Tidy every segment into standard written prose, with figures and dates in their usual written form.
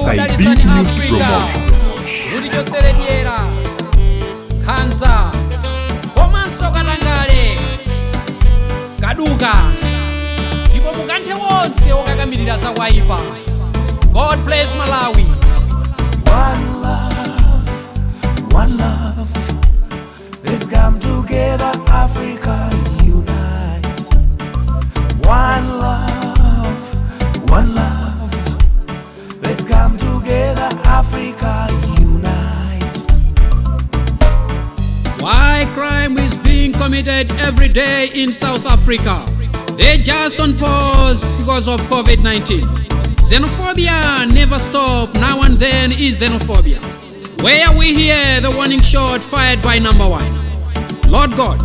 kudalitsani Africa kuti chotserediera khanza komanso katangale kaduka ndipo mukanthe wonse okakamirira za kwaipa. God bless Malawi. One love, one love. Let's come together, Africa unite. One love, one love. Let's come together, Africa unite. Why crime is being committed every day in South Africa? They just on pause because of COVID-19. Xenophobia never stops, now and then is xenophobia. Where we hear the warning shot fired by number one. Lord God,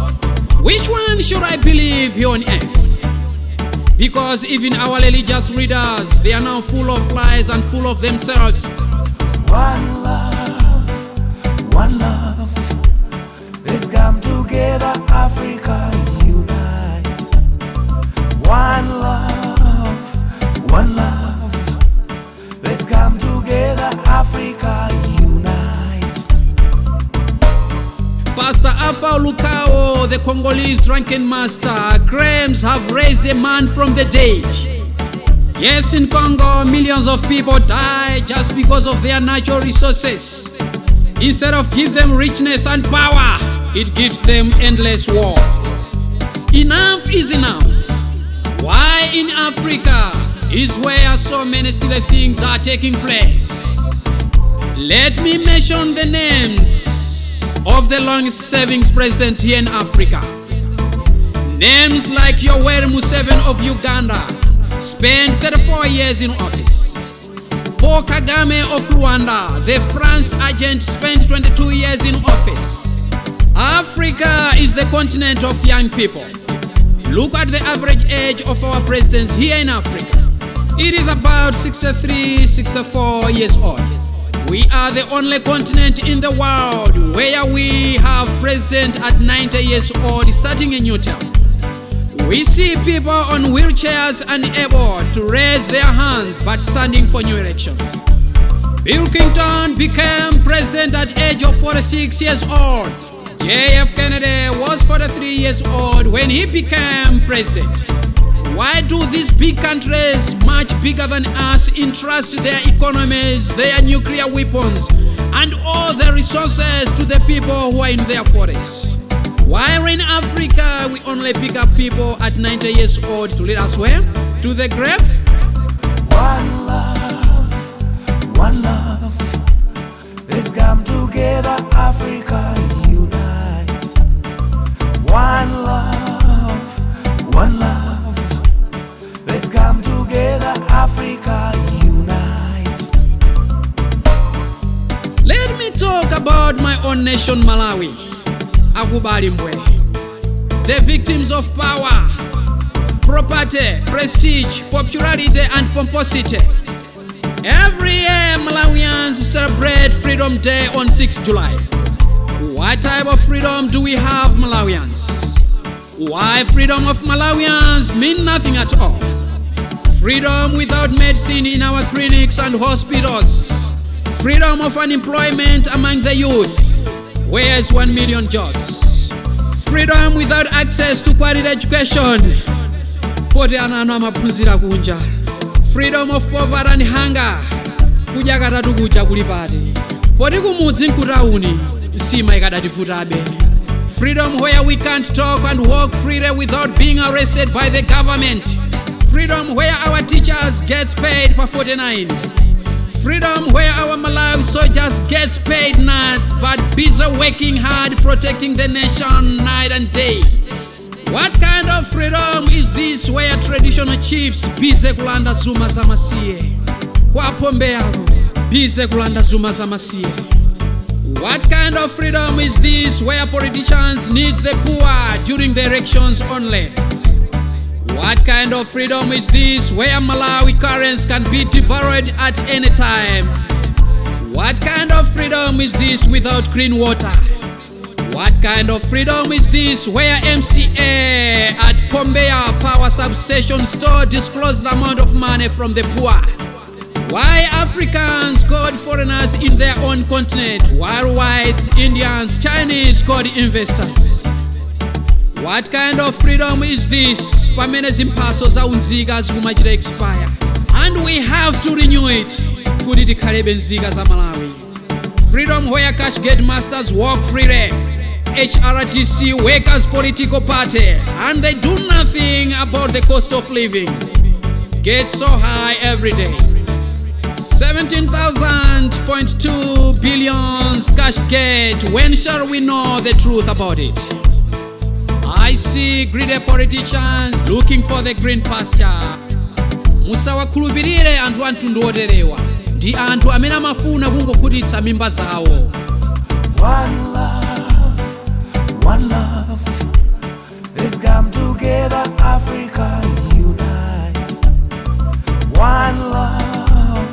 which one should I believe here on earth? Because even our religious leaders, they are now full of lies and full of themselves. One love, one love. Let's come together, Africa unite. One love, one love. Let's come together, Africa unite. Pastor Alpha Lukao, the Congolese drunken master, claims have raised a man from the dead. Yes, in Congo, millions of people die just because of their natural resources. Instead of give them richness and power, it gives them endless war. Enough is enough. Why in Africa is where so many silly things are taking place? Let me mention the names of the longest-serving presidents here in Africa. Names like Yoweri Museveni of Uganda spent 34 years in office. Paul Kagame of Rwanda, the France agent, spent 22 years in office. Africa is the continent of young people. Look at the average age of our presidents here in Africa. It is about 63, 64 years old. We are the only continent in the world where we have president at 90 years old starting a new term. We see people on wheelchairs unable to raise their hands but standing for new elections. Bill Clinton became president at age of 46 years old. JF Kennedy was 43 years old when he became president. Why do these big countries, much bigger than us, entrust their economies, their nuclear weapons, and all their resources to the people who are in their forests? Why in Africa we only pick up people at 90 years old to lead us where? To the grave? One love, one love. Let's come together, Africa unite. One love, one love. Let's come together, Africa unite. Let me talk about my own nation, Malawi. Akubalimbwe. The victims of power, property, prestige, popularity, and pomposity. Every year, Malawians celebrate Freedom Day on 6th July. What type of freedom do we have, Malawians? Why freedom of Malawians mean nothing at all? Freedom without medicine in our clinics and hospitals. Freedom of unemployment among the youth. Where's 1 million jobs? Freedom without access to quality education. Pote anano amaphunzira kunja. Freedom of poverty and hunger. Kudya katatu kuja kulipati. Poti kumudzi nkutauni nsima ikadatifutabe. Freedom where we can't talk and walk freely without being arrested by the government. Freedom where our teachers get paid per 49. Freedom where our Malawi soldiers get paid nuts but busy working hard protecting the nation night and day. What kind of freedom is this where traditional chiefs busy kulanda zuma zamasiye? Kwa pombe yako busy kulanda zuma zamasiye. What kind of freedom is this where politicians need the poor during the elections only? What kind of freedom is this where Malawi currents can be devoured at any time? What kind of freedom is this without clean water? What kind of freedom is this where MCA at Pombeya Power Substation store disclosed the amount of money from the poor? Why Africans called foreigners in their own continent, while whites, Indians, Chinese called investors? What kind of freedom is this? Pamene zimphaso za unzika zikumachita expire, and we have to renew it kuti tikhalebe nzika za Malawi. Freedom where cash gate masters work freely, HRTC workers political party, and they do nothing about the cost of living. Gets so high every day. 17,000.2 billion cash gate. When shall we know the truth about it? I see greedy politicians looking for the green pasture. Musawakhulupirire anthu amtundu oterewa. Ndi anthu amene amafuna kungokhutitsa mimba zawo. One love, let's come together, Africa unite. One love,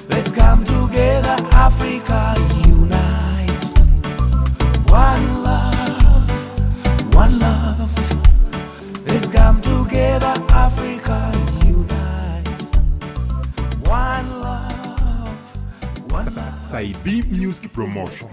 let's come together, Africa unite. One love, let's come together, Africa unite. One love. Saibi Music Promotion.